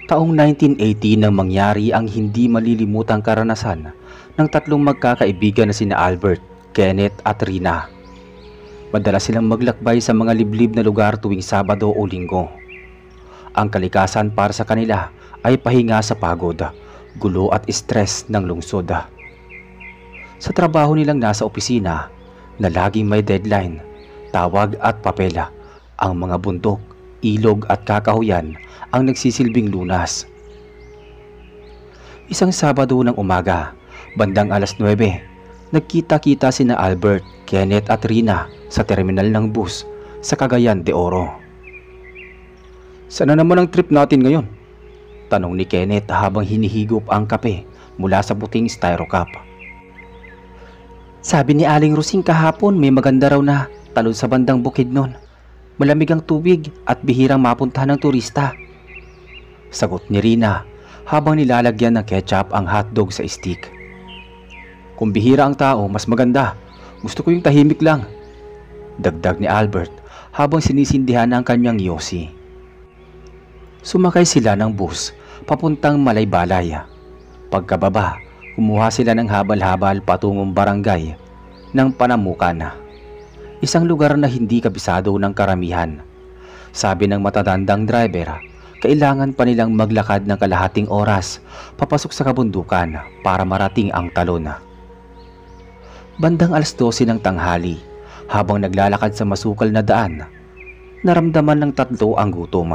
Taong 1980 nang mangyari ang hindi malilimutang karanasan ng tatlong magkakaibigan na sina Albert, Kenneth at Rina. Madalas silang maglakbay sa mga liblib na lugar tuwing Sabado o Linggo. Ang kalikasan para sa kanila ay pahinga sa pagod, gulo at stress ng lungsod. Sa trabaho nilang nasa opisina na laging may deadline, tawag at papela, ang mga bundok, ilog at kakahuyan ang nagsisilbing lunas. Isang Sabado ng umaga, bandang alas 9, nagkita-kita sina Albert, Kenneth at Rina sa terminal ng bus sa Cagayan de Oro. "Sana naman ang trip natin ngayon?" tanong ni Kenneth habang hinihigop ang kape mula sa puting styro cup. "Sabi ni Aling Rosing kahapon may maganda raw na talon sa bandang bukid nun. Malamig ang tubig at bihirang mapuntahan ng turista," sagot ni Rina habang nilalagyan ng ketchup ang hotdog sa stick. "Kung bihira ang tao, mas maganda. Gusto ko yung tahimik lang," dagdag ni Albert habang sinisindihan ang kanyang yosi. Sumakay sila ng bus papuntang Malaybalay. Pagkababa, kumuha sila ng habal-habal patungong barangay ng Panamukan, isang lugar na hindi kabisado ng karamihan. Sabi ng matatandang driver, kailangan pa nilang maglakad ng kalahating oras papasok sa kabundukan para marating ang talon. Bandang alas 12 ng tanghali, habang naglalakad sa masukal na daan, naramdaman ng tatlo ang gutom.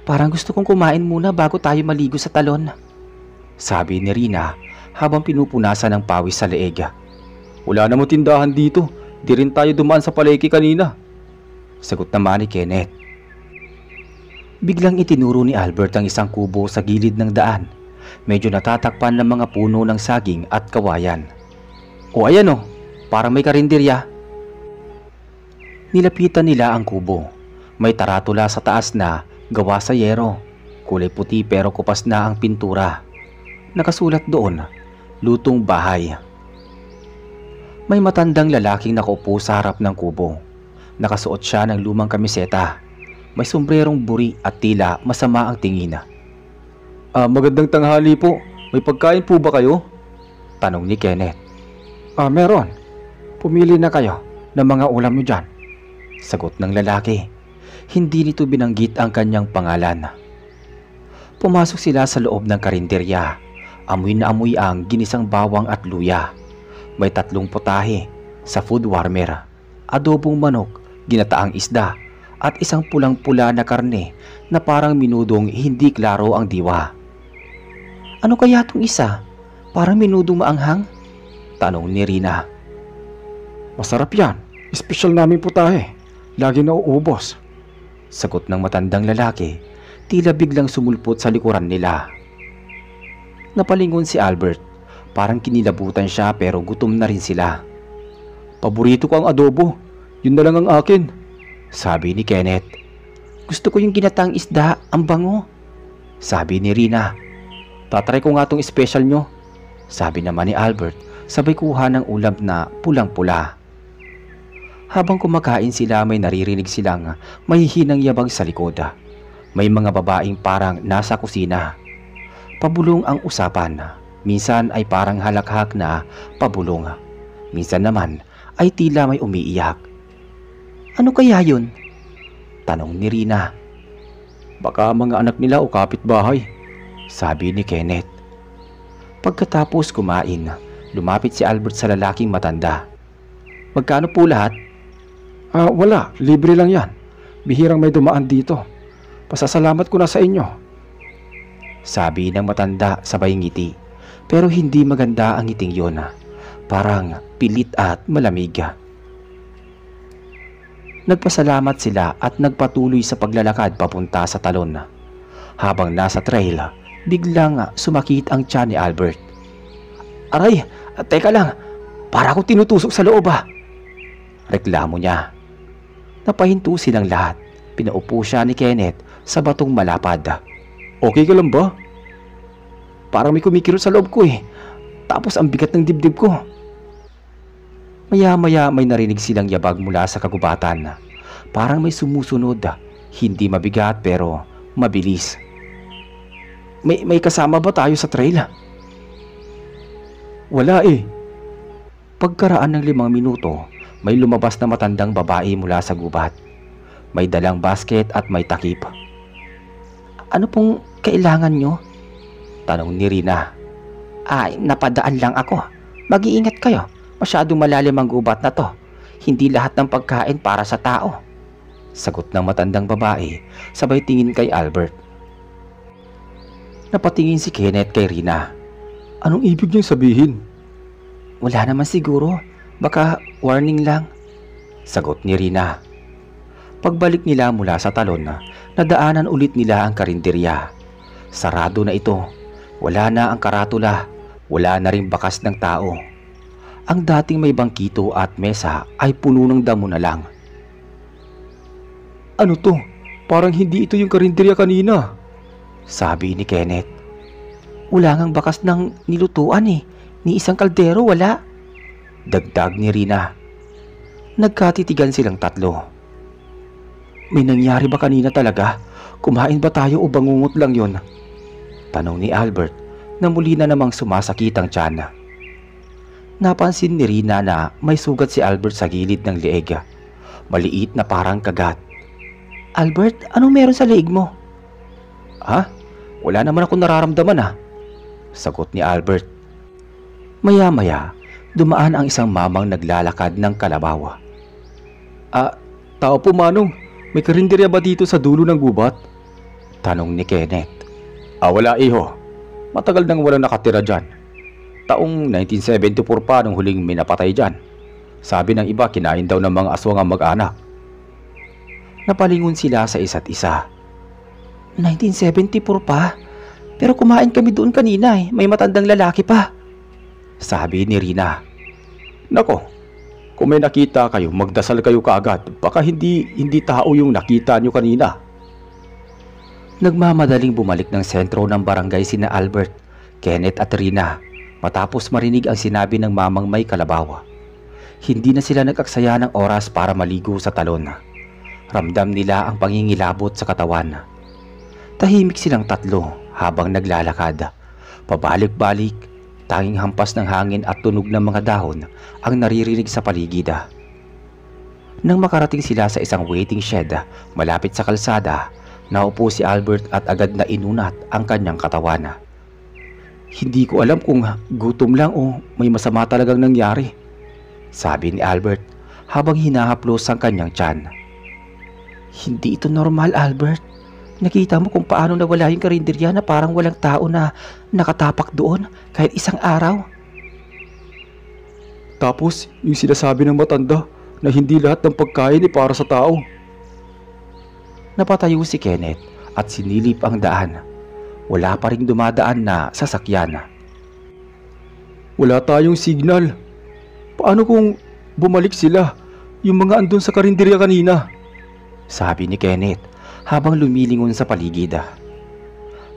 "Parang gusto kong kumain muna bago tayo maligo sa talon," sabi ni Rina habang pinupunasan ng pawis sa leeg. "Wala namang tindahan dito. Di rin tayo dumaan sa palengke kanina," sagot naman ni Kenneth. Biglang itinuro ni Albert ang isang kubo sa gilid ng daan. Medyo natatakpan ng mga puno ng saging at kawayan. "O ayan o, parang may karinderya." Nilapitan nila ang kubo. May taratula sa taas na gawa sa yero. Kulay puti pero kupas na ang pintura. Nakasulat doon, "Lutong bahay." May matandang lalaking nakaupo sa harap ng kubo. Nakasuot siya ng lumang kamiseta. May sombrerong buri at tila masama ang tingin. Magandang tanghali po. May pagkain po ba kayo?" tanong ni Kenneth. Meron. Pumili na kayo ng mga ulam nyo dyan," sagot ng lalaki. Hindi nito binanggit ang kanyang pangalan. Pumasok sila sa loob ng karinderya. Amoy na amoy ang ginisang bawang at luya. May 3 putahe sa food warmer, adobong manok, ginataang isda, at isang pulang-pula na karne na parang minudong hindi klaro ang diwa. "Ano kaya itong isa? Parang minudong maanghang?" tanong ni Rina. "Masarap yan. Espesyal namin putahe. Lagi nauubos," sagot ng matandang lalaki. Tila biglang sumulpot sa likuran nila. Napalingon si Albert. Parang kinilabutan siya pero gutom na rin sila. "Paborito ko ang adobo. Yun na lang ang akin," sabi ni Kenneth. "Gusto ko yung ginataang isda, ang bango," sabi ni Rina. "Tatry ko nga tong special nyo," sabi naman ni Albert, sabay kuha ng ulam na pulang-pula. Habang kumakain sila, may naririnig silang mahihinang yabag sa likod. May mga babaeng parang nasa kusina. Pabulong ang usapan. Minsan ay parang halakhak na pabulong. Minsan naman ay tila may umiiyak. "Ano kaya yun?" tanong ni Rina. "Baka mga anak nila o kapitbahay," sabi ni Kenneth. Pagkatapos kumain, lumapit si Albert sa lalaking matanda. "Magkano po lahat?" Wala, libre lang yan. Bihirang may dumaan dito. Pasasalamat ko na sa inyo," sabi ng matanda sabay ngiti. Pero hindi maganda ang ngiting yun. Parang pilit at malamig. Nagpasalamat sila at nagpatuloy sa paglalakad papunta sa talon. Habang nasa trail, biglang sumakit ang tiyan ni Albert. "Aray, teka lang. Para ako tinutusok sa loob reklamo niya. Napahinto silang lahat. Pinaupo siya ni Kenneth sa batong malapad. "Okay ka lang ba?" "Parang may kumikirot sa loob ko Tapos ang bigat ng dibdib ko." Maya-maya may narinig silang yabag mula sa kagubatan. Parang may sumusunod. Hindi mabigat pero mabilis. May kasama ba tayo sa trail? Wala eh. Pagkaraan ng 5 minuto, may lumabas na matandang babae mula sa gubat. May dalang basket at may takip. Ano pong kailangan nyo? Tanong ni Rina. Ay, napadaan lang ako. Mag-iingat kayo. Masyadong malalim ang gubat na to. Hindi lahat ng pagkain para sa tao. Sagot ng matandang babae, sabay tingin kay Albert. Napatingin si Kenneth kay Rina. Anong ibig niyang sabihin? Wala naman siguro. Baka warning lang. Sagot ni Rina. Pagbalik nila mula sa talon, nadaanan ulit nila ang karinderya. Sarado na ito. Wala na ang karatula. Wala na ring bakas ng tao. Ang dating may bangkito at mesa ay puno ng damo na lang. Ano to? Parang hindi ito yung karinderya kanina. Sabi ni Kenneth. Wala ngang bakas ng nilutuan eh. Ni isang kaldero wala. Dagdag ni Rina. Nagkatitigan silang tatlo. May nangyari ba kanina talaga? Kumain ba tayo o bangungot lang yon? Tanong ni Albert na muli na namang sumasakit ang tiyan. Napansin ni Rina na may sugat si Albert sa gilid ng leeg. Maliit na parang kagat. Albert, anong meron sa leeg mo? Ha? Wala naman ako nararamdaman . Sagot ni Albert. Maya-maya, dumaan ang isang mamang naglalakad ng kalabaw. Tao po manong, may karinderya ba dito sa dulo ng gubat? Tanong ni Kenneth. Wala iho. Matagal nang walang nakatira dyan. Taong 1974 pa nung huling may napatay dyan. Sabi ng iba kinain daw ng mga aswang ang mag-anak. Napalingon sila sa isa't isa. 1974 pa? Pero kumain kami doon kanina eh. May matandang lalaki pa. Sabi ni Rina. Nako, kung may nakita kayo, magdasal kayo kaagad. Baka hindi tao yung nakita nyo kanina. Nagmamadaling bumalik ng sentro ng barangay sina Albert, Kenneth at Rina matapos marinig ang sinabi ng mamang may kalabaw. Hindi na sila nag-aksaya ng oras para maligo sa talon. Ramdam nila ang pangingilabot sa katawan. Tahimik silang tatlo habang naglalakad. Pabalik-balik, tanging hampas ng hangin at tunog ng mga dahon ang naririnig sa paligid. Nang makarating sila sa isang waiting shed malapit sa kalsada, naupo si Albert at agad na inunat ang kanyang katawan. Hindi ko alam kung gutom lang o may masama talagang nangyari, sabi ni Albert habang hinahaplos ang kanyang tiyan. Hindi ito normal, Albert. Nakita mo kung paano nawala yung karinderya na parang walang tao na nakatapak doon kahit isang araw. Tapos yung sinasabi ng matanda na hindi lahat ng pagkain ay para sa tao. Napatayo si Kenneth at sinilip ang daan. Wala pa ring dumadaan na sasakyan. Wala tayong signal. Paano kung bumalik sila, yung mga andun sa karinderya kanina? Sabi ni Kenneth habang lumilingon sa paligid.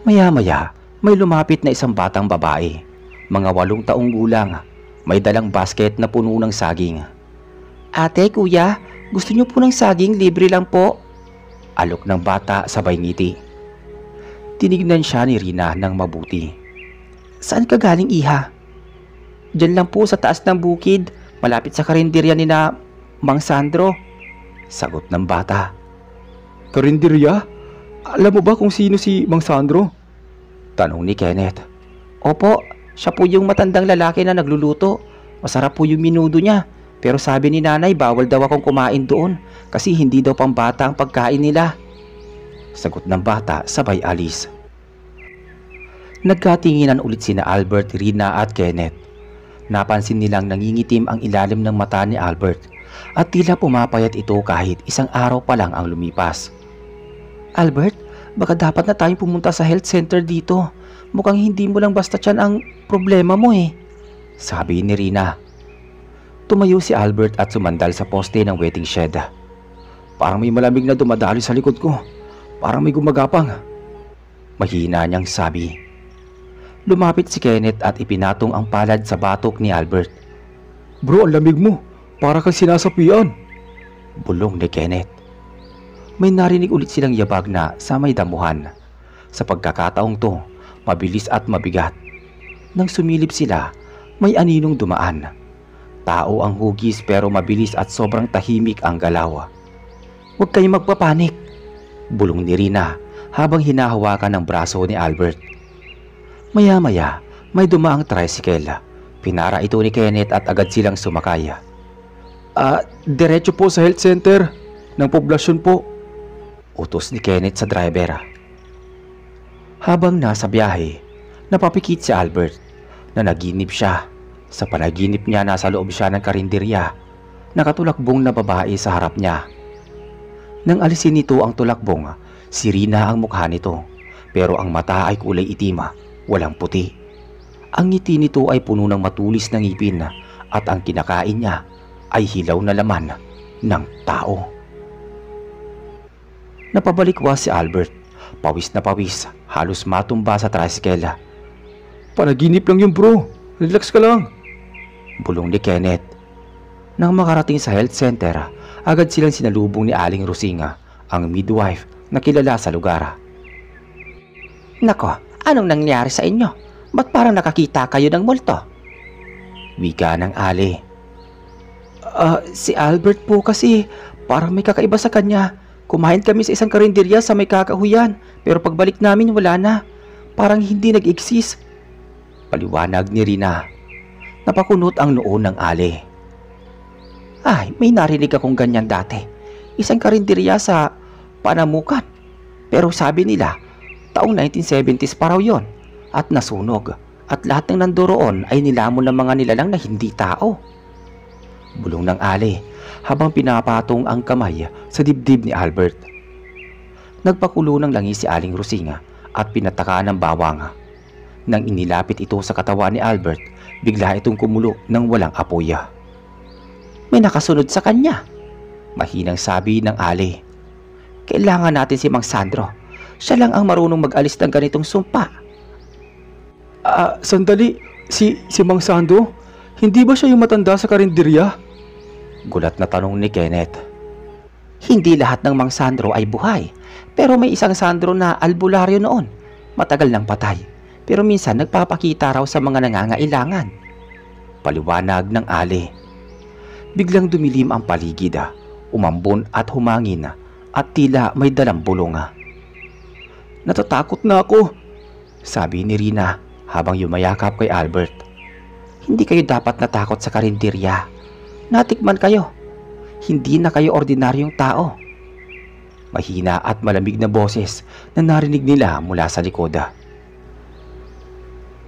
Maya-maya, may lumapit na isang batang babae. Mga 8 taong gulang. May dalang basket na puno ng saging. Ate, kuya, gusto niyo po ng saging? Libre lang po. Alok ng bata sabay ngiti. Tinignan siya ni Rina ng mabuti. Saan ka galing, iha? Diyan lang po sa taas ng bukid, malapit sa karinderya ni na Mang Sandro. Sagot ng bata. Karinderya? Alam mo ba kung sino si Mang Sandro? Tanong ni Kenneth. Opo, siya po yung matandang lalaki na nagluluto. Masarap po yung minudo niya. Pero sabi ni nanay bawal daw akong kumain doon kasi hindi daw pambata ang pagkain nila. Sagot ng bata sabay alis. Nagkatinginan ulit sina Albert, Rina at Kenneth. Napansin nilang nangingitim ang ilalim ng mata ni Albert at tila pumapayat ito kahit isang araw pa lang ang lumipas. Albert, baka dapat na tayong pumunta sa health center dito. Mukhang hindi mo lang basta tiyan ang problema mo eh. Sabi ni Rina. Tumayo si Albert at sumandal sa poste ng waiting shed. Parang may malamig na dumadaloy sa likod ko. Parang may gumagapang. Mahina niyang sabi. Lumapit si Kenneth at ipinatong ang palad sa batok ni Albert. Bro, ang lamig mo. Para kang sinasapian. Bulong ni Kenneth. May narinig ulit silang yabag na sa may damuhan. Sa pagkakataong to, mabilis at mabigat. Nang sumilip sila, may aninong dumaan. Tao ang hugis pero mabilis at sobrang tahimik ang galaw. "Huwag kayong magpapanik," bulong ni Rina habang hinahawakan ng braso ni Albert. Maya-maya, may dumaang tricycle. Pinara ito ni Kenneth at agad silang sumakay. Diretso po sa health center ng poblasyon po," utos ni Kenneth sa driver. Habang nasa biyahe, napapikit si Albert na naginip siya. Sa panaginip niya, nasa loob siya ng karinderya. Nakatulakbong na babae sa harap niya. Nang alisin nito ang tulakbong, si Rina ang mukha nito, pero ang mata ay kulay itim, walang puti. Ang ngiti nito ay puno ng matulis na ngipin at ang kinakain niya ay hilaw na laman ng tao. Napabalikwas si Albert, pawis na pawis, halos matumba sa tricycle. "Panaginip lang yun bro, relax ka lang," bulong ni Kenneth. Nang makarating sa health center, agad silang sinalubong ni Aling Rusinga, ang midwife na kilala sa lugar. "Nako, anong nangyari sa inyo? Ba't parang nakakita kayo ng multo?" wika ng Ali. Si Albert po kasi, parang may kakaiba sa kanya. Kumain kami sa isang karinderya sa may kakahuyan, pero pagbalik namin wala na. Parang hindi nag-exist," paliwanag ni Rina. Napakunot ang noo ng Ali. "Ay, may narinig akong ganyan dati. Isang karinderya sa Panamukan. Pero sabi nila, taong 1970s pa raw yon at nasunog. At lahat ng nandoroon ay nilamon ng mga nilalang na hindi tao," bulong ng Ali habang pinapatong ang kamay sa dibdib ni Albert. Nagpakulo ng langis si Aling Rusinga at pinataka ng bawang. Nang inilapit ito sa katawan ni Albert, bigla itong kumulo ng walang apoy. "May nakasunod sa kanya," mahinang sabi ng Ali. "Kailangan natin si Mang Sandro. Siya lang ang marunong mag-alis ng ganitong sumpa." Sandali, si Mang Sandro? Hindi ba siya yung matanda sa karinderya?" gulat na tanong ni Kenneth. "Hindi lahat ng Mang Sandro ay buhay, pero may isang Sandro na albularyo noon. Matagal nang patay, pero minsan nagpapakita raw sa mga nangangailangan," paliwanag ng Ali. Biglang dumilim ang paligid, umambon at humangin at tila may dalang bulong. "Natatakot na ako," sabi ni Rina habang yumayakap kay Albert. "Hindi kayo dapat natakot sa karinderya. Natikman kayo. Hindi na kayo ordinaryong tao." Mahina at malamig na boses na narinig nila mula sa likod.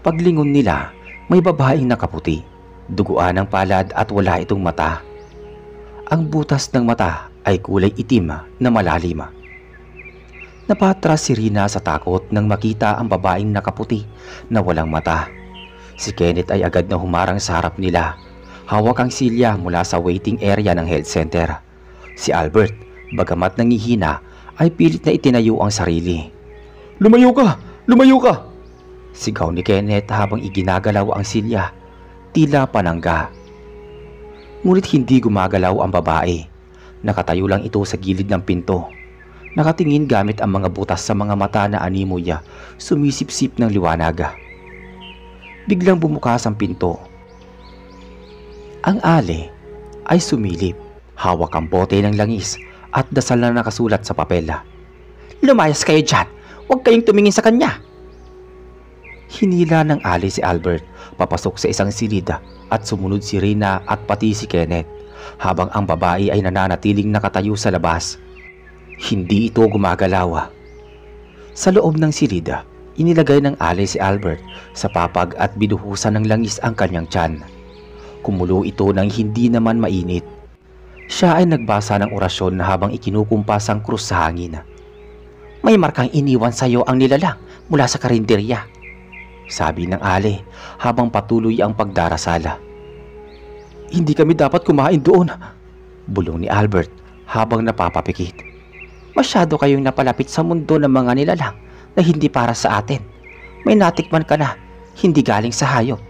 Paglingon nila, may babaeng nakaputi, duguan ng palad at wala itong mata. Ang butas ng mata ay kulay itim na malalim. Napatras si Rina sa takot nang makita ang babaeng nakaputi na walang mata. Si Kenneth ay agad na humarang sa harap nila. Hawak ang silya mula sa waiting area ng health center. Si Albert, bagamat nangihina, ay pilit na itinayo ang sarili. "Lumayo ka! Lumayo ka!" sigaw ni Kenneth habang iginagalaw ang silya. Tila panangga. Ngunit hindi gumagalaw ang babae. Nakatayo lang ito sa gilid ng pinto. Nakatingin gamit ang mga butas sa mga mata na animoy, sumisipsip ng liwanag. Biglang bumukas ang pinto. Ang Ali ay sumilip, hawak ang bote ng langis at dasal na nakasulat sa papel. "Lumayas kayo dyan! Huwag kayong tumingin sa kanya!" Hinila ng Ali si Albert papasok sa isang silid at sumunod si Rina at pati si Kenneth, habang ang babae ay nananatiling nakatayo sa labas. Hindi ito gumagalaw. Sa loob ng silid, inilagay ng Ali si Albert sa papag at binuhusan ng langis ang kanyang tiyan. Kumulo ito nang hindi naman mainit. Siya ay nagbasa ng orasyon habang ikinukumpas ang krus sa hangin. "May markang iniwan sa iyo ang nilalang mula sa karinderya," sabi ng Ali habang patuloy ang pagdarasala. "Hindi kami dapat kumain doon," bulong ni Albert habang napapapikit. "Masyado kayong napalapit sa mundo ng mga nilalang na hindi para sa atin. May natikman ka na, hindi galing sa hayop.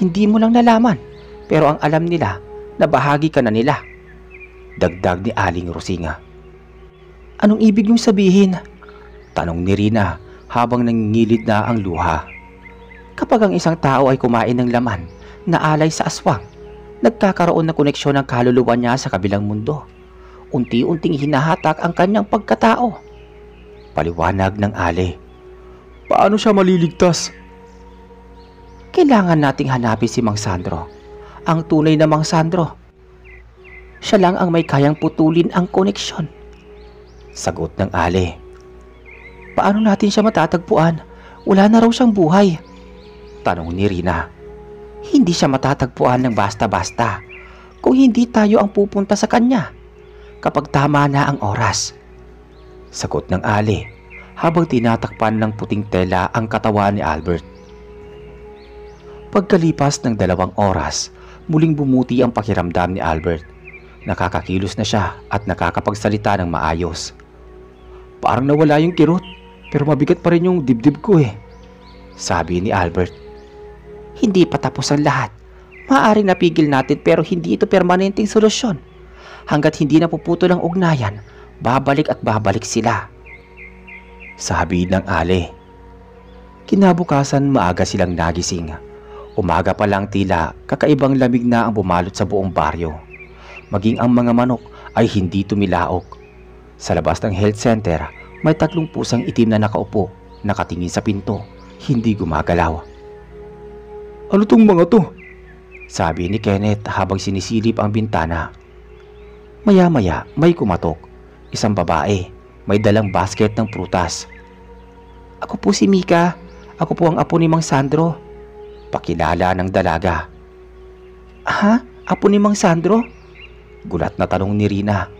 Hindi mo lang nalaman, pero ang alam nila na bahagi ka na nila," dagdag ni Aling Rusinga. "Anong ibig niyong sabihin?" tanong ni Rina habang nangingilid na ang luha. Kapag ang isang tao ay kumain ng laman na alay sa aswang, nagkakaroon ng koneksyon ng kaluluwa niya sa kabilang mundo. Unti-unting hinahatak ang kanyang pagkatao. Paliwanag ng Ale. Paano siya maliligtas? Kailangan nating hanapin si Mang Sandro. Ang tunay na Mang Sandro. Siya lang ang may kayang putulin ang koneksyon. Sagot ng Ale. Paano natin siya matatagpuan? Wala na raw siyang buhay. Tanong ni Rina. Hindi siya matatagpuan ng basta-basta kung hindi tayo ang pupunta sa kanya kapag tama na ang oras. Sagot ng Ale habang tinatakpan ng puting tela ang katawan ni Albert. Pagkalipas ng 2 oras, muling bumuti ang pakiramdam ni Albert. Nakakakilos na siya at nakakapagsalita ng maayos. Parang nawala yung kirot, pero mabigat pa rin yung dibdib ko sabi ni Albert. Hindi pa tapos ang lahat. Maaaring napigil natin pero hindi ito permanenteng solusyon. Hanggat hindi napuputol ang ugnayan, babalik at babalik sila. Sabi ng Ale. Kinabukasan maaga silang nagising. Umaga pa lang tila kakaibang lamig na ang bumalot sa buong baryo. Maging ang mga manok ay hindi tumilaok. Sa labas ng health center, may 3 pusang itim na nakaupo, nakatingin sa pinto, hindi gumagalaw. Ano tong mga to? Sabi ni Kenneth habang sinisilip ang bintana. Maya-maya may kumatok. Isang babae, may dalang basket ng prutas. Ako po si Mika. Ako po ang apo ni Mang Sandro. Pakilala ng dalaga. Ha? Apo ni Mang Sandro? Gulat na tanong ni Rina.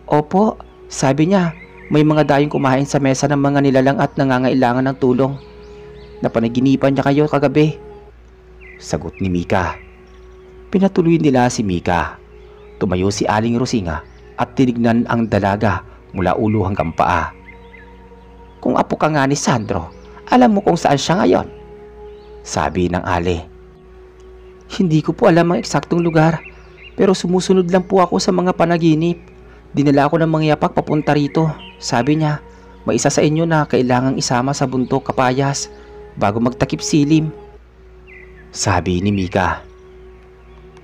Opo, sabi niya, may mga dayong kumain sa mesa ng mga nilalang at nangangailangan ng tulong. Napanaginipan niya kayo kagabi. Sagot ni Mika. Pinatuloy nila si Mika. Tumayo si Aling Rosinga at tinignan ang dalaga mula ulo hanggang paa. Kung apo ka nga ni Sandro, alam mo kung saan siya ngayon? Sabi ng Ale. Hindi ko po alam ang eksaktong lugar, pero sumusunod lang po ako sa mga panaginip. Dinala ako ng mga yapak papunta rito. Sabi niya, may isa sa inyo na kailangang isama sa bundok kapayas bago magtakip silim. Sabi ni Mika.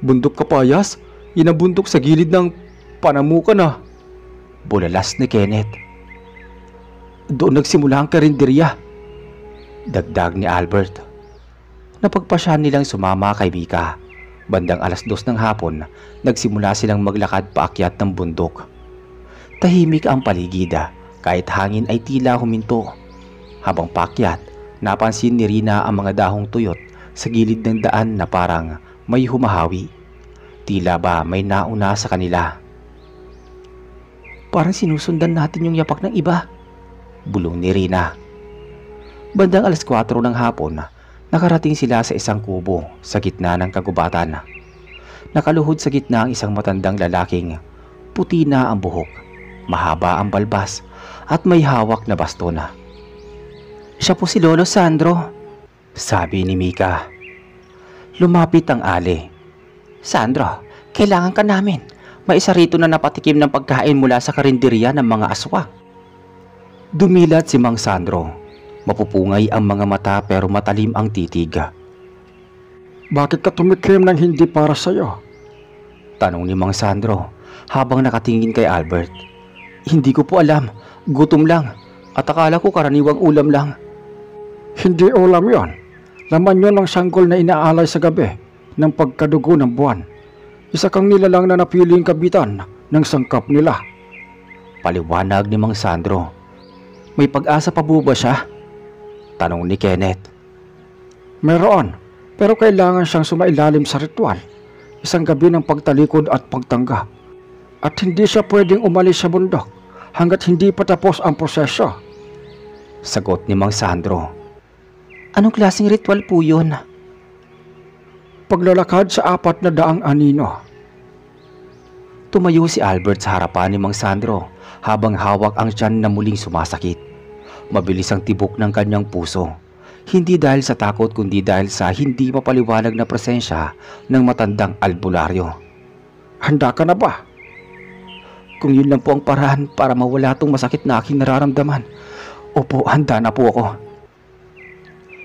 Bundok kapayas? Yan ang bundok sa gilid ng panamukan na. Bulalas ni Kenneth. Doon nagsimula ang karinderya. Dagdag ni Albert. Napagpasyahan nilang sumama kay Mika. Bandang 2:00 ng hapon, nagsimula silang maglakad paakyat ng bundok. Tahimik ang paligid, kahit hangin ay tila huminto. Habang paakyat, napansin ni Rina ang mga dahong tuyot sa gilid ng daan na parang may humahawi. Tila ba may nauna sa kanila. Parang sinusundan natin yung yapak ng iba, bulong ni Rina. Bandang 4:00 ng hapon, nakarating sila sa isang kubo sa gitna ng kagubatan. Nakaluhod sa gitna ang isang matandang lalaking puti na ang buhok, mahaba ang balbas at may hawak na baston. Siya po si Lolo Sandro, sabi ni Mika. Lumapit ang Ale. Sandro, kailangan ka namin. May isa rito na napatikim ng pagkain mula sa karinderya ng mga aswang. Dumilat si Mang Sandro. Mapupungay ang mga mata pero matalim ang titig. Bakit ka tumikim ng hindi para sa'yo? Tanong ni Mang Sandro habang nakatingin kay Albert. Hindi ko po alam, gutom lang at akala ko karaniwang ulam lang. Hindi ulam yon. Laman yon ng sanggol na inaalay sa gabi ng pagkadugo ng buwan. Isa kang nilalang na napiling kabitan ng sangkap nila. Paliwanag ni Mang Sandro. May pag-asa pa ba siya? Tanong ni Kenneth. Meron, pero kailangan siyang sumailalim sa ritual. Isang gabi ng pagtalikod at pagtanggap. At hindi siya pwedeng umalis sa bundok hanggat hindi pa tapos ang proseso. Sagot ni Mang Sandro. Anong klaseng ritual po yun? Paglalakad sa 400 anino. Tumayo si Albert sa harapan ni Mang Sandro habang hawak ang tiyan na muling sumasakit. Mabilis ang tibok ng kanyang puso. Hindi dahil sa takot kundi dahil sa hindi mapaliwanag na presensya ng matandang albularyo. Handa ka na ba? Kung yun lang po ang paraan para mawala tong masakit na aking nararamdaman, Opo, handa na po ako.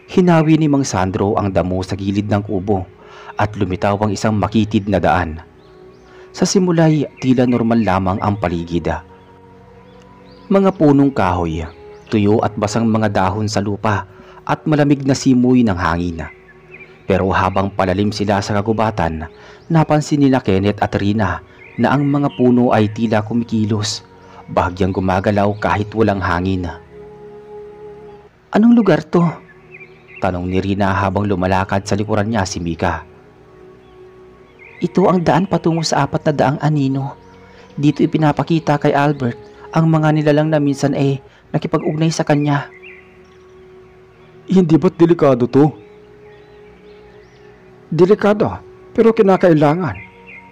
Hinawi ni Mang Sandro ang damo sa gilid ng kubo at lumitaw ang isang makitid na daan. Sa simulay, tila normal lamang ang paligid. Mga punong kahoy, tuyo at basang mga dahon sa lupa at malamig na simoy ng hangin. Pero habang palalim sila sa kagubatan, napansin nila Kenneth at Rina na ang mga puno ay tila kumikilos, bahagyang gumagalaw kahit walang hangin. Anong lugar to? Tanong ni Rina habang lumalakad sa likuran niya si Mika. Ito ang daan patungo sa 400 anino. Dito ipinapakita kay Albert ang mga nilalang na minsan nakipag-ugnay sa kanya. Hindi ba't delikado to? Delikado, pero kinakailangan.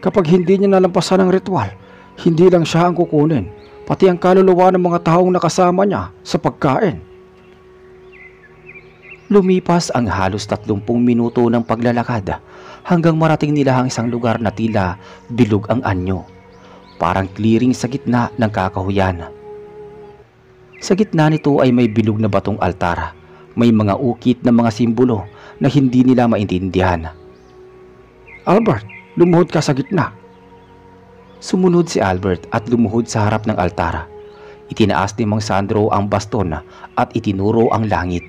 Kapag hindi niya nalampasan ang ritual, hindi lang siya ang kukunin, pati ang kaluluwa ng mga taong nakasama niya sa pagkain. Lumipas ang halos 30 minuto ng paglalakad hanggang marating nila ang isang lugar na tila bilog ang anyo. Parang clearing sa gitna ng kakahuyan. Sa gitna nito ay may bilog na batong altar. May mga ukit na mga simbolo na hindi nila maintindihan. Albert, lumuhod ka sa gitna. Sumunod si Albert at lumuhod sa harap ng altar. Itinaas ni Mang Sandro ang baston at itinuro ang langit.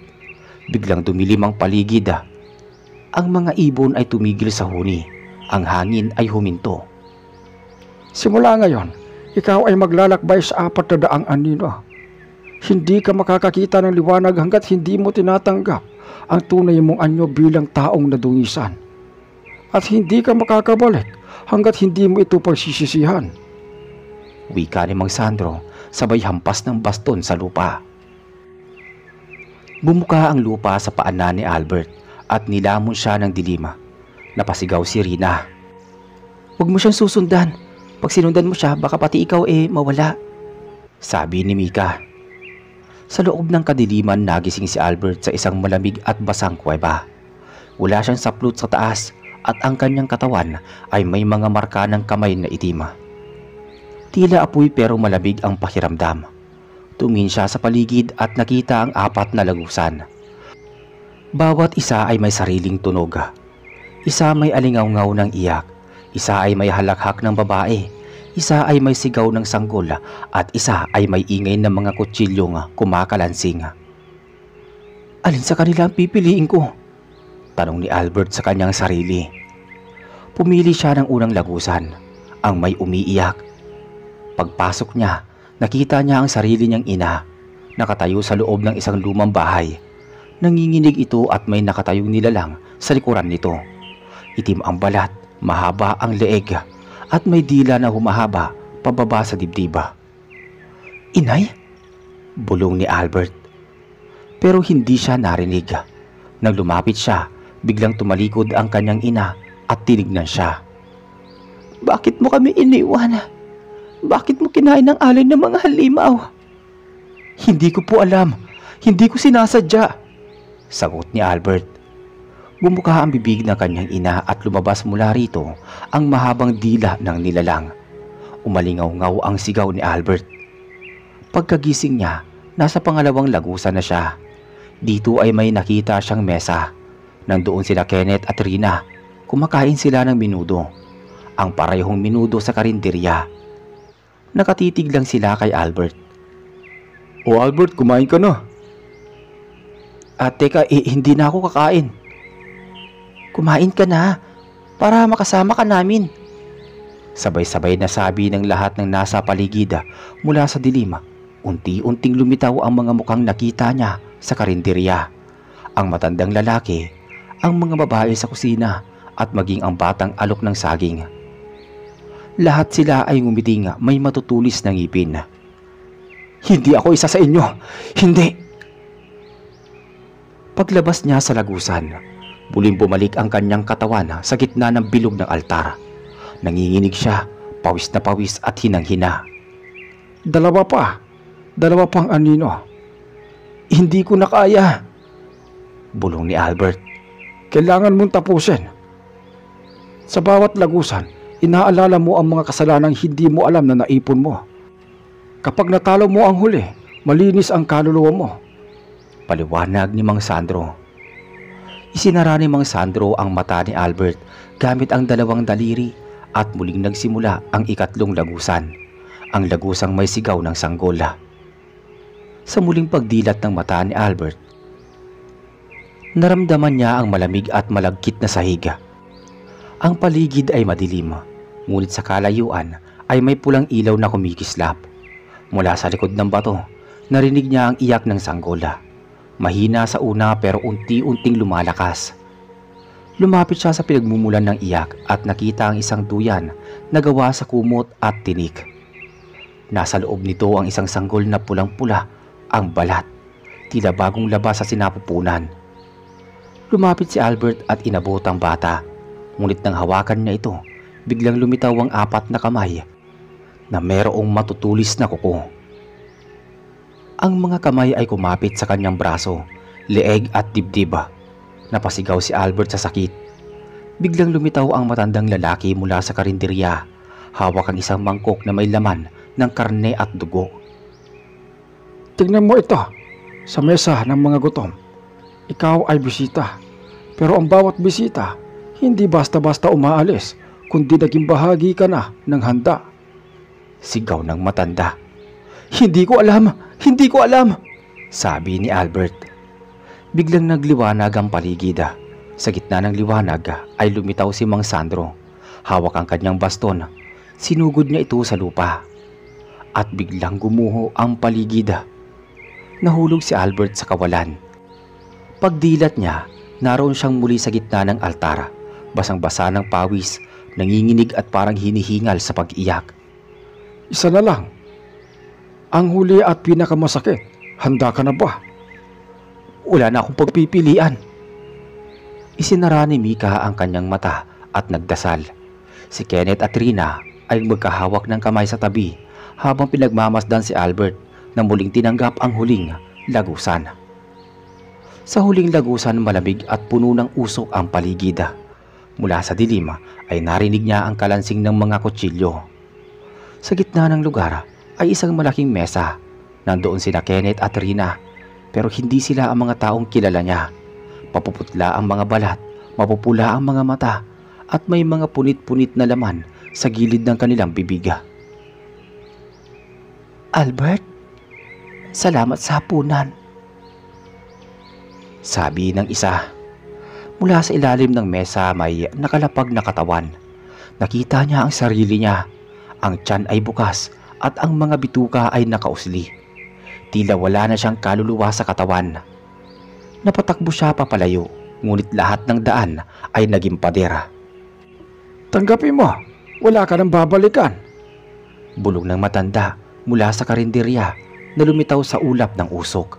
Biglang dumilim ang paligid. Ang mga ibon ay tumigil sa huni. Ang hangin ay huminto. Simula ngayon, ikaw ay maglalakbay sa 400 anino. Hindi ka makakakita ng liwanag hanggat hindi mo tinatanggap ang tunay mong anyo bilang taong nadungisan. At hindi ka makakabalik hanggat hindi mo ito pagsisisihan. Wika ni Mang Sandro sabay hampas ng baston sa lupa. Bumuka ang lupa sa paanan ni Albert at nilamon siya ng dilima. Napasigaw si Rina. Huwag mo siyang susundan. Pag sinundan mo siya, baka pati ikaw mawala. Sabi ni Mika. Sa loob ng kadiliman, nagising si Albert sa isang malamig at basang kuweba. Wala siyang saplot sa taas at ang kanyang katawan ay may mga marka ng kamay na itim. Tila apoy pero malamig ang pakiramdam. Tumingin siya sa paligid at nakita ang 4 na lagusan. Bawat isa ay may sariling tunog. Isa may alingaw-ngaw ng iyak, isa ay may halakhak ng babae, isa ay may sigaw ng sanggol at isa ay may ingay ng mga kutsilyong kumakalansing. Alin sa kanila ang pipiliin ko? Tanong ni Albert sa kanyang sarili. Pumili siya ng unang lagusan, ang may umiiyak. Pagpasok niya, nakita niya ang sarili niyang ina, nakatayo sa loob ng isang lumang bahay. Nanginginig ito at may nakatayong nilalang sa likuran nito. Itim ang balat, mahaba ang leeg, at may dila na humahaba pababa sa dibdiba. Inay? Bulong ni Albert. Pero hindi siya narinig. Nang lumapit siya, biglang tumalikod ang kanyang ina at tinignan siya. Bakit mo kami iniwan? Bakit mo kinain ng alay ng mga halimaw? Hindi ko po alam. Hindi ko sinasadya. Sagot ni Albert. Bumuka ang bibig ng kanyang ina at lumabas mula rito ang mahabang dila ng nilalang. Umalingaw-ngaw ang sigaw ni Albert. Pagkagising niya, nasa pangalawang lagusan na siya. Dito ay may nakita siyang mesa. Nandoon sila Kenneth at Rina. Kumakain sila ng minudo. Ang parehong minudo sa karinderya. Nakatitig lang sila kay Albert. O Albert, kumain ka na. Teka, hindi na ako kakain. Kumain ka na, para makasama ka namin. Sabay-sabay na sabi ng lahat ng nasa paligid mula sa dilim. Unti-unting lumitaw ang mga mukhang nakita niya sa karinderya. Ang matandang lalaki, ang mga babae sa kusina at maging ang batang alok ng saging. Lahat sila ay ngumiting may matutulis na ngipin. Hindi ako isa sa inyo! Hindi! Paglabas niya sa lagusan, muling bumalik ang kanyang katawan sa gitna ng bilog ng altar. Nanginginig siya, pawis na pawis at hinang-hina. Dalawa pang anino. Hindi ko na kaya. Bulong ni Albert. Kailangan mong tapusin. Sa bawat lagusan, inaalala mo ang mga kasalanang hindi mo alam na naipon mo. Kapag natalo mo ang huli, Malinis ang kaluluwa mo. Paliwanag ni Mang Sandro. Isinara ni Mang Sandro ang mata ni Albert gamit ang dalawang daliri at muling nagsimula ang ikatlong lagusan, ang lagusang may sigaw ng sanggol. Sa muling pagdilat ng mata ni Albert, naramdaman niya ang malamig at malagkit na sahig. Ang paligid ay madilim, ngunit sa kalayuan ay may pulang ilaw na kumikislap. Mula sa likod ng bato, narinig niya ang iyak ng sanggol. Mahina sa una pero unti-unting lumalakas. Lumapit siya sa pinagmumulan ng iyak at nakita ang isang duyan na gawa sa kumot at tinik. Nasa loob nito ang isang sanggol na pulang-pula ang balat, tila bagong labas sa sinapupunan. Lumapit si Albert at inabot ang bata, ngunit nang hawakan niya ito, biglang lumitaw ang 4 na kamay na merong matutulis na kuko. Ang mga kamay ay kumapit sa kanyang braso, leeg at dibdib. Napasigaw si Albert sa sakit. Biglang lumitaw ang matandang lalaki mula sa karinderya, hawak ang isang mangkok na may laman ng karne at dugo. Tingnan mo ito, sa mesa ng mga gutom. Ikaw ay bisita, pero ang bawat bisita, hindi basta-basta umaalis, kundi naging bahagi ka na ng handa. Sigaw ng matanda. Hindi ko alam, sabi ni Albert. Biglang nagliwanag ang paligid. Sa gitna ng liwanag ay lumitaw si Mang Sandro. Hawak ang kanyang baston. Sinugod niya ito sa lupa. At biglang gumuho ang paligid. Nahulog si Albert sa kawalan. Pagdilat niya, naroon siyang muli sa gitna ng altar. Basang-basa ng pawis, nanginginig at parang hinihingal sa pag-iyak. Isa na lang. Ang huli at pinakamasakit, handa ka na ba? Wala na akong pagpipilian. Isinara ni Mika ang kanyang mata at nagdasal. Si Kenneth at Rina ay magkahawak ng kamay sa tabi habang pinagmamasdan si Albert na muling tinanggap ang huling lagusan. Sa huling lagusan, malamig at puno ng usok ang paligid. Mula sa dilim ay narinig niya ang kalansing ng mga kutsilyo. Sa gitna ng lugar ay isang malaking mesa. Nandoon sina Kenneth at Rina, pero hindi sila ang mga taong kilala niya. Papuputla ang mga balat, mapupula ang mga mata, at may mga punit-punit na laman sa gilid ng kanilang bibig. Albert, salamat sa hapunan, sabi ng isa. Mula sa ilalim ng mesa may nakalapag na katawan. Nakita niya ang sarili niya. Ang tiyan ay bukas at ang mga bituka ay nakausli. Tila wala na siyang kaluluwa sa katawan. Napatakbo siya papalayo, ngunit lahat ng daan ay naging pader. Tanggapin mo, wala ka nang babalikan, bulong ng matanda mula sa karinderya na lumitaw sa ulap ng usok.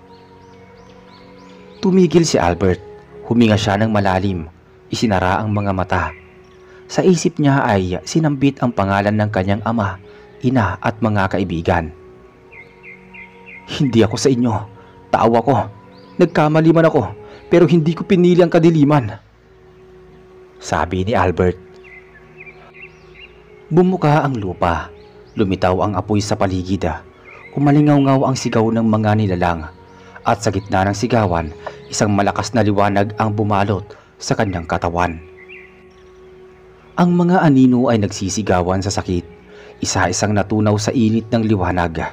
Tumigil si Albert. Huminga siya ng malalim. Isinara ang mga mata. Sa isip niya ay sinambit ang pangalan ng kanyang ama, ina at mga kaibigan. Hindi ako sa inyo. Tao ako. Nagkamali man ako, pero hindi ko pinili ang kadiliman, sabi ni Albert. Bumuka ang lupa. Lumitaw ang apoy sa paligid. Umalingaw-ngaw ang sigaw ng mga nilalang. At sa gitna ng sigawan, isang malakas na liwanag ang bumalot sa kanyang katawan. Ang mga anino ay nagsisigawan sa sakit. Isa-isang natunaw sa init ng liwanag.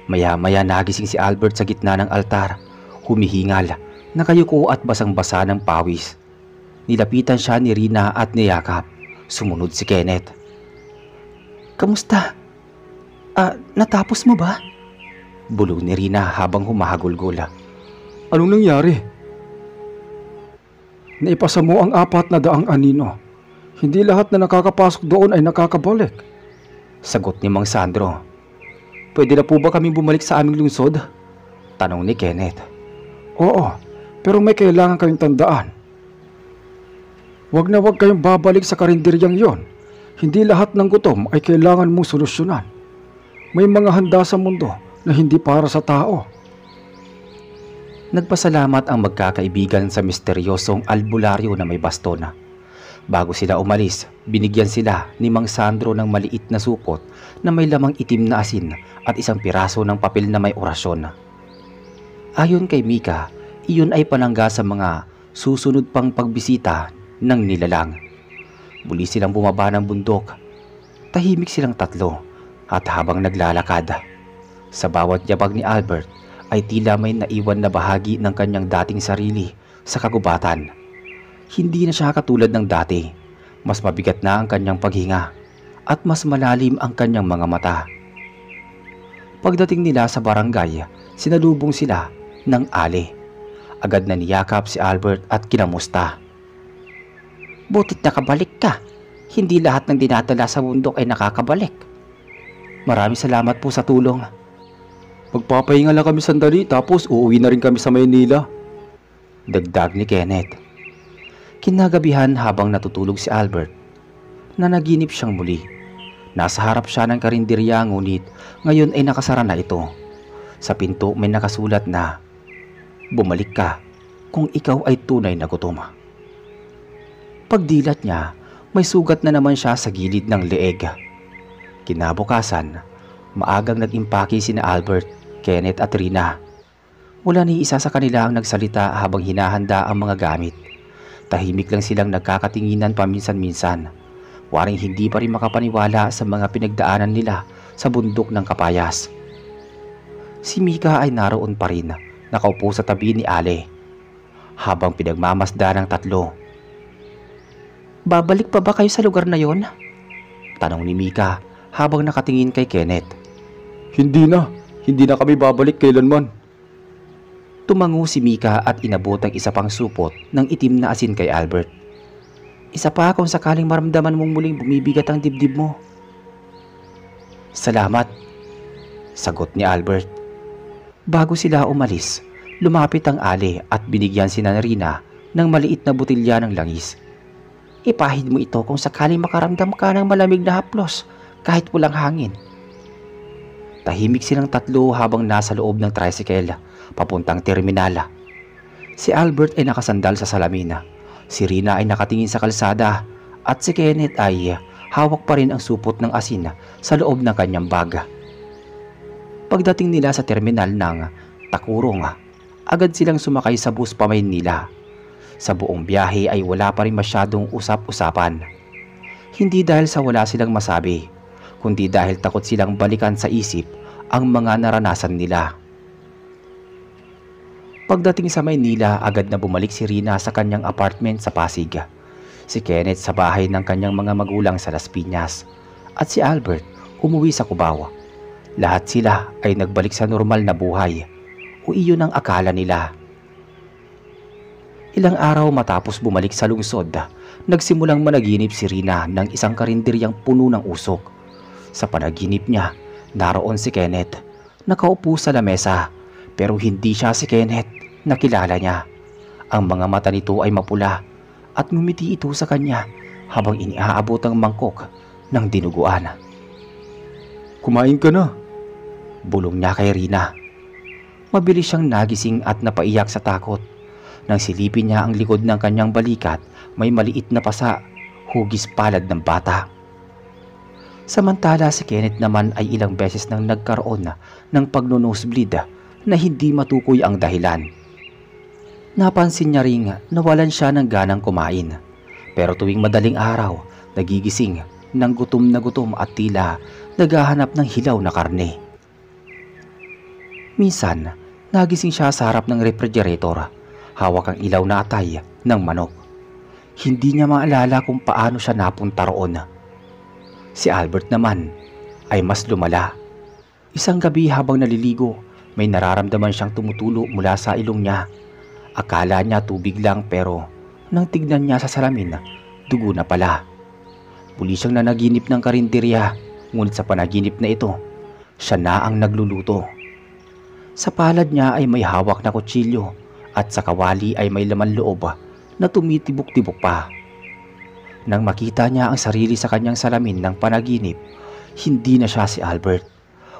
Maya-maya nagising si Albert sa gitna ng altar. Humihingal, nakayuko at basang-basa ng pawis. Nilapitan siya ni Rina at niyakap. Sumunod si Kenneth. Kamusta? Natapos mo ba? Bulong ni Rina habang humahagulgol. Anong nangyari? Naipasa mo ang 400 anino. Hindi lahat na nakakapasok doon ay nakakabalik, sagot ni Mang Sandro. Pwede na po ba kaming bumalik sa aming lungsod? Tanong ni Kenneth. Oo, pero may kailangan kayong tandaan. Huwag na huwag kayong babalik sa karinderyang yon. Hindi lahat ng gutom ay kailangan mong solusyonan. May mga handa sa mundo na hindi para sa tao. Nagpasalamat ang magkakaibigan sa misteryosong albularyo na may baston. Bago sila umalis, binigyan sila ni Mang Sandro ng maliit na supot na may lamang itim na asin at isang piraso ng papel na may orasyon. Ayon kay Mika, iyon ay panangga sa mga susunod pang pagbisita ng nilalang. Muli silang bumaba ng bundok. Tahimik silang tatlo at habang naglalakad, sa bawat yabag ni Albert ay tila may naiwan na bahagi ng kanyang dating sarili sa kagubatan. Hindi na siya katulad ng dati. Mas mabigat na ang kanyang paghinga at mas malalim ang kanyang mga mata. Pagdating nila sa barangay, sinalubong sila ng Ali. Agad na niyakap si Albert at kinamusta. Butit nakabalik ka. Hindi lahat ng dinadala sa bundok ay nakakabalik. Maraming salamat po sa tulong. Magpapahinga lang kami sandali tapos uuwi na rin kami sa Maynila. Dagdag ni Kenneth. Kinagabihan habang natutulog si Albert, nanaginip siyang muli. Nasa harap siya ng karinderya ngunit ngayon ay nakasara na ito. Sa pinto may nakasulat na, "Bumalik ka kung ikaw ay tunay na gutom." Pagdilat niya, may sugat na naman siya sa gilid ng leeg. Kinabukasan, maagang nag-impake sina Albert, Kenneth at Rina. Wala ni isa sa kanila ang nagsalita habang hinahanda ang mga gamit. Tahimik lang silang nagkakatinginan paminsan-minsan. Waring hindi pa rin makapaniwala sa mga pinagdaanan nila sa bundok ng Kapayas. Si Mika ay naroon pa rin, nakaupo sa tabi ni Ale. Habang pinagmamasda ng tatlo. Babalik pa ba kayo sa lugar na yon? Tanong ni Mika habang nakatingin kay Kenneth. Hindi na kami babalik kailanman. Tumango si Mika at inabot ang isa pang supot ng itim na asin kay Albert. Isa pa kung sakaling maramdaman mong muling bumibigat ang dibdib mo. Salamat, sagot ni Albert. Bago sila umalis, lumapit ang Ali at binigyan si Rina ng maliit na botilya ng langis. Ipahid mo ito kung sakaling makaramdam ka ng malamig na haplos kahit walang hangin. Tahimik silang tatlo habang nasa loob ng tricycle papuntang terminal. Si Albert ay nakasandal sa salamin. Si Rina ay nakatingin sa kalsada at si Kenneth ay hawak pa rin ang supot ng asin sa loob ng kanyang bag. Pagdating nila sa terminal ng Takurong, agad silang sumakay sa bus pa Maynila. Sa buong biyahe ay wala pa rin masyadong usap-usapan. Hindi dahil sa wala silang masabi, kundi dahil takot silang balikan sa isip ang mga naranasan nila. Pagdating sa Maynila, agad na bumalik si Rina sa kanyang apartment sa Pasig. Si Kenneth sa bahay ng kanyang mga magulang sa Las Piñas at si Albert umuwi sa Cubao. Lahat sila ay nagbalik sa normal na buhay o iyon ang akala nila. Ilang araw matapos bumalik sa lungsod, nagsimulang managinip si Rina ng isang karinderyang puno ng usok. Sa panaginip niya, naroon si Kenneth, nakaupo sa lamesa, pero hindi siya si Kenneth na kilala niya. Ang mga mata nito ay mapula at ngumiti ito sa kanya habang iniaabot ang mangkok ng dinuguan. Kumain ka na, bulong niya kay Rina. Mabilis siyang nagising at napaiyak sa takot. Nang silipin niya ang likod ng kanyang balikat, may maliit na pasa, hugis palad ng bata. Samantala si Kenneth naman ay ilang beses nang nagkaroon ng pagno-nosebleed na hindi matukoy ang dahilan. Napansin niya ring nawalan siya ng ganang kumain. Pero tuwing madaling araw, nagigising ng gutom na gutom at tila naghahanap ng hilaw na karne. Minsan, nagising siya sa harap ng refrigerator. Hawak ang ilaw na atay ng manok. Hindi niya maalala kung paano siya napunta roon. Si Albert naman ay mas lumala. Isang gabi habang naliligo, may nararamdaman siyang tumutulo mula sa ilong niya. Akala niya tubig lang pero nang tignan niya sa salamin, dugo na pala. Muli siyang nanaginip ng karinderya, ngunit sa panaginip na ito, siya na ang nagluluto. Sa palad niya ay may hawak na kutsilyo at sa kawali ay may laman loob na tumitibok-tibok pa. Nang makita niya ang sarili sa kanyang salamin ng panaginip, hindi na siya si Albert.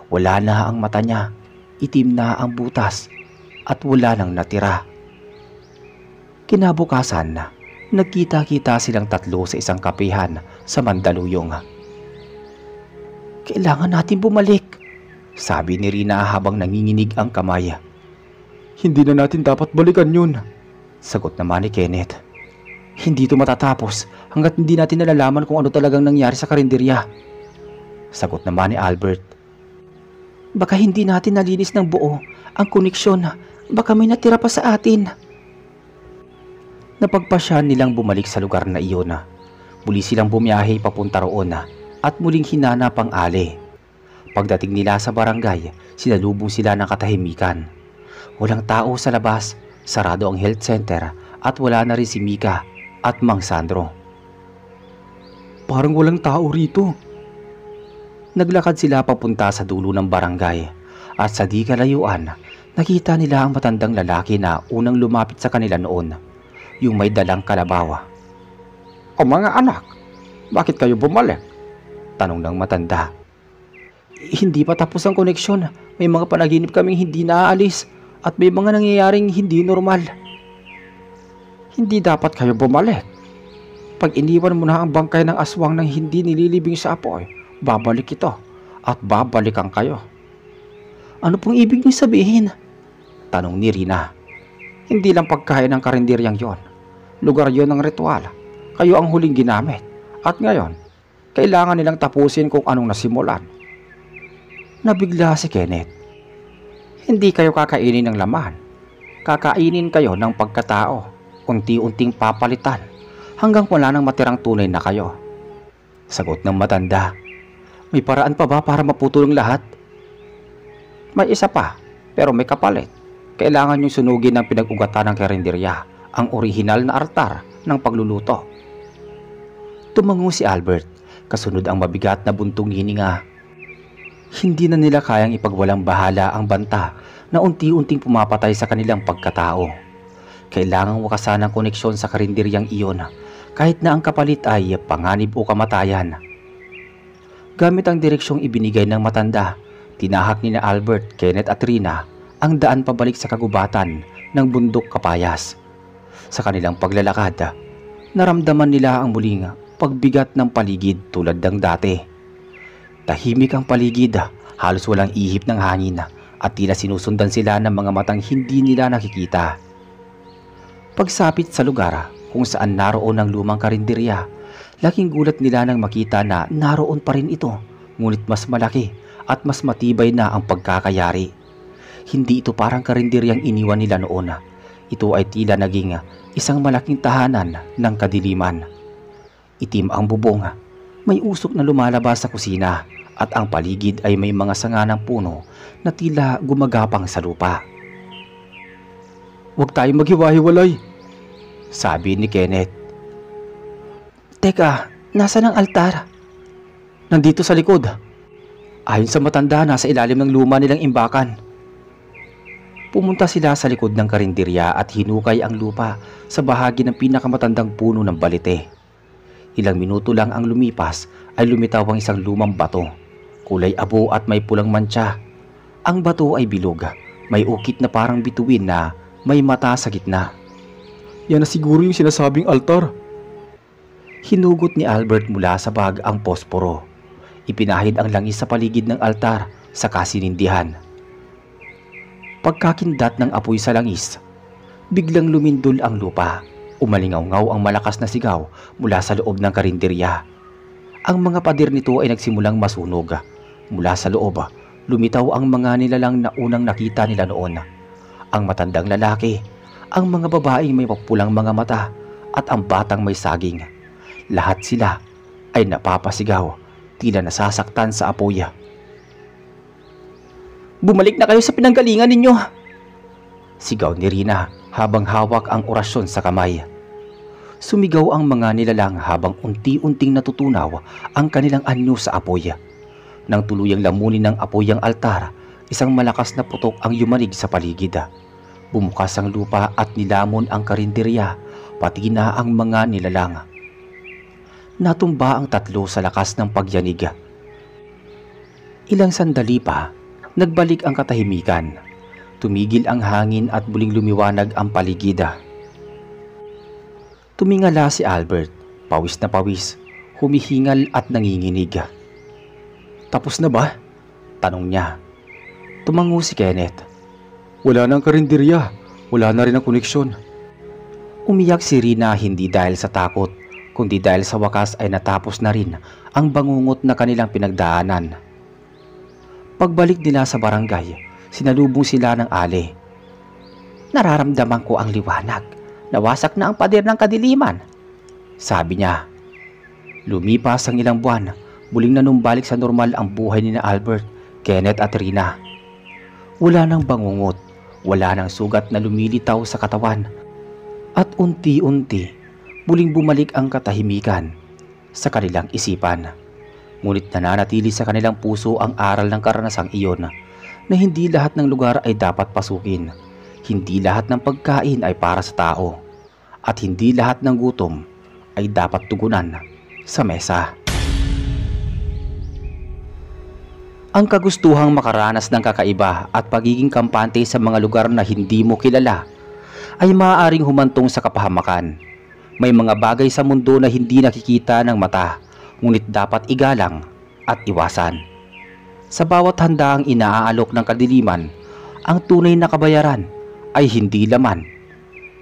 Wala na ang mata niya, itim na ang butas at wala nang natira. Kinabukasan, nagkita-kita silang tatlo sa isang kapihan sa Mandaluyong. Kailangan natin bumalik, Sabi ni Rina habang nanginginig ang kamay. Hindi na natin dapat balikan yun. Sagot naman ni Kenneth. Hindi ito matatapos hanggat hindi natin nalalaman kung ano talagang nangyari sa karinderya. Sagot naman ni Albert. Baka hindi natin nalinis ng buo ang koneksyon. Baka may natira pa sa atin. Napagpasya nilang bumalik sa lugar na iyon. Muli silang bumiyahe papunta roon at muling hinanap ang Ali. Pagdating nila sa barangay, sinalubong sila ng katahimikan. Walang tao sa labas, sarado ang health center at wala na rin si Mika at Mang Sandro. Parang walang tao rito. Naglakad sila papunta sa dulo ng barangay at sa di kalayuan, nakita nila ang matandang lalaki na unang lumapit sa kanila noon, yung may dalang kalabaw. O mga anak, bakit kayo bumalik? Tanong ng matanda. Hindi pa tapos ang koneksyon. May mga panaginip kaming hindi naaalis at may mga nangyayaring hindi normal. Hindi dapat kayo bumalik. Pag iniwan mo na ang bangkay ng aswang nang hindi nililibing sa apoy, babalik ito at babalikan kayo. Ano pong ibig niyo sabihin? Tanong ni Rina. Hindi lang pagkain ng karinderyang yon. Lugar yon ng ritual. Kayo ang huling ginamit. At ngayon, kailangan nilang tapusin kung anong nasimulan. Nabigla si Kenneth. Hindi kayo kakainin ng laman. Kakainin kayo ng pagkatao. Unti-unting papalitan hanggang wala nang matirang tunay na kayo. Sagot ng matanda. May paraan pa ba para maputol ang lahat? May isa pa, pero may kapalit. Kailangan yung sunugin ng pinag-ugatan ng karinderya, ang orihinal na altar ng pagluluto. Tumango si Albert, kasunod ang mabigat na buntong hininga. Hindi na nila kayang ipagwalang bahala ang banta na unti-unting pumapatay sa kanilang pagkatao. Kailangang wakasan ang koneksyon sa karinderyang iyon, kahit na ang kapalit ay panganib o kamatayan. Gamit ang direksyong ibinigay ng matanda, tinahak ni na Albert, Kenneth at Rina ang daan pabalik sa kagubatan ng bundok Kapayas. Sa kanilang paglalakad, naramdaman nila ang muling pagbigat ng paligid tulad ng dati. Tahimik ang paligid, halos walang ihip ng hangin at tila sinusundan sila ng mga matang hindi nila nakikita. Pagsapit sa lugar kung saan naroon ang lumang karinderya, laking gulat nila nang makita na naroon pa rin ito, ngunit mas malaki at mas matibay na ang pagkakayari. Hindi ito parang karinderyang iniwan nila noon. Ito ay tila naging isang malaking tahanan ng kadiliman. Itim ang bubong, may usok na lumalabas sa kusina at ang paligid ay may mga sanga ng puno na tila gumagapang sa lupa. Huwag tayong maghiwa-hiwalay, sabi ni Kenneth. Teka, nasa ng altar? Nandito sa likod. Ayon sa matanda, nasa ilalim ng luma nilang imbakan. Pumunta sila sa likod ng karinderya at hinukay ang lupa sa bahagi ng pinakamatandang puno ng balite. Ilang minuto lang ang lumipas ay lumitaw ang isang lumang bato. Kulay abo at may pulang mantsa. Ang bato ay bilog. May ukit na parang bituin na may mata sa gitna. Yan na siguro yung sinasabing altar. Hinugot ni Albert mula sa bag ang posporo. Ipinahid ang langis sa paligid ng altar sa kasinindihan. Pagkakindat ng apoy sa langis, biglang lumindol ang lupa. Umalingaw-ngaw ang malakas na sigaw mula sa loob ng karinderya. Ang mga pader nito ay nagsimulang masunog. Mula sa loob, lumitaw ang mga nilalang na unang nakita nila noon. Ang matandang lalaki, ang mga babaeng may mapulang mga mata, at ang batang may saging. Lahat sila ay napapasigaw, tila nasasaktan sa apoy. Bumalik na kayo sa pinanggalingan ninyo! Sigaw ni Rina habang hawak ang orasyon sa kamay. Sumigaw ang mga nilalang habang unti-unting natutunaw ang kanilang anyo sa apoy. Nang tuluyang lamunin ng apoy ang altar, isang malakas na putok ang yumanig sa paligid. Bumukas ang lupa at nilamon ang karinderya, pati na ang mga nilalang. Natumba ang tatlo sa lakas ng pagyanig. Ilang sandali pa, nagbalik ang katahimikan. Tumigil ang hangin at muling lumiwanag ang paligid. Tumingala si Albert, pawis na pawis, humihingal at nanginginig. Tapos na ba? Tanong niya. Tumango si Kenneth. Wala nang karinderya, wala na rin ang koneksyon. Umiyak si Rina hindi dahil sa takot, kundi dahil sa wakas ay natapos na rin ang bangungot na kanilang pinagdaanan. Pagbalik nila sa barangay, sinalubong sila ng Ale. Nararamdaman ko ang liwanag. Nawasak na ang pader ng kadiliman. Sabi niya. Lumipas ang ilang buwan, muling nanumbalik sa normal ang buhay ni na Albert, Kenneth at Rina. Wala nang bangungot, wala nang sugat na lumilitaw sa katawan. At unti-unti, muling bumalik ang katahimikan sa kanilang isipan. Ngunit nananatili sa kanilang puso ang aral ng karanasang iyon na hindi lahat ng lugar ay dapat pasukin. Hindi lahat ng pagkain ay para sa tao. At hindi lahat ng gutom ay dapat tugunan sa mesa. Ang kagustuhang makaranas ng kakaiba at pagiging kampante sa mga lugar na hindi mo kilala ay maaaring humantong sa kapahamakan. May mga bagay sa mundo na hindi nakikita ng mata, ngunit dapat igalang at iwasan. Sa bawat handaang inaaalok ng kadiliman, ang tunay na kabayaran ay hindi laman,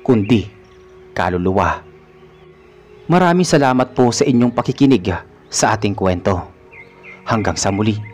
kundi kaluluwa. Maraming salamat po sa inyong pakikinig sa ating kwento. Hanggang sa muli.